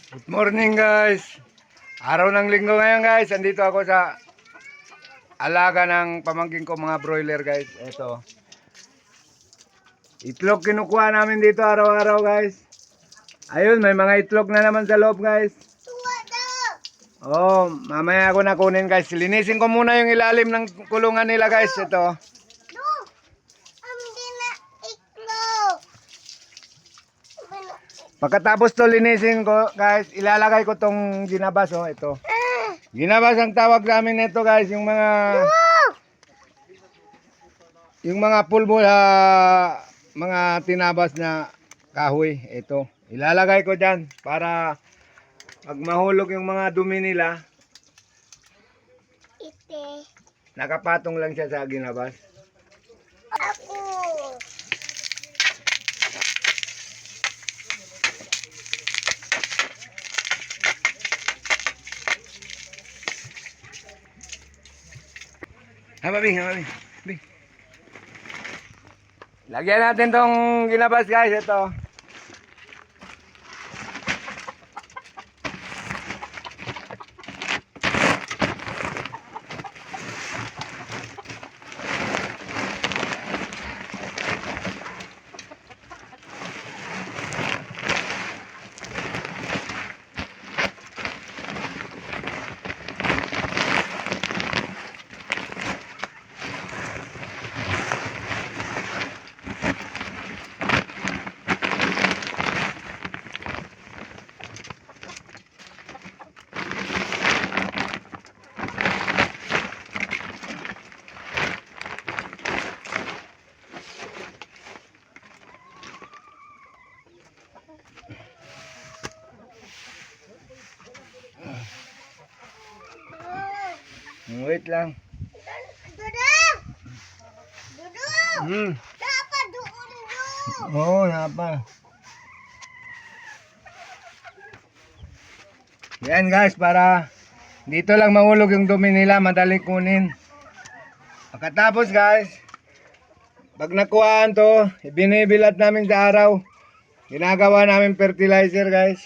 Good morning guys. Araw ng linggo ngayon guys. Andito ako sa alaga ng pamangkin ko mga broiler guys. Ito. Itlog kinukuha namin dito araw-araw guys. Ayun, may mga itlog na naman sa loob guys. Oh, mamaya ako na kunin guys. Linisin ko muna yung ilalim ng kulungan nila guys. Ito. Pagkatapos to linisin ko guys, ilalagay ko tong ginabas oh, ito. Ginabas ang tawag namin nito guys, yung mga pulbo mga tinabas na kahoy, ito. Ilalagay ko diyan para pag mahulog yung mga dumi nila, nakapatong lang siya sa ginabas. Hababi. Lagyan natin tong ginabas guys, ito. Wait lang. Dapat doon. Oo, napa. Yan guys, para dito lang mahulog yung dumi nila, madaling kunin. Pagkatapos guys, pag nakuhaan to, ibinibilat namin sa araw. Ginagawa namin fertilizer guys.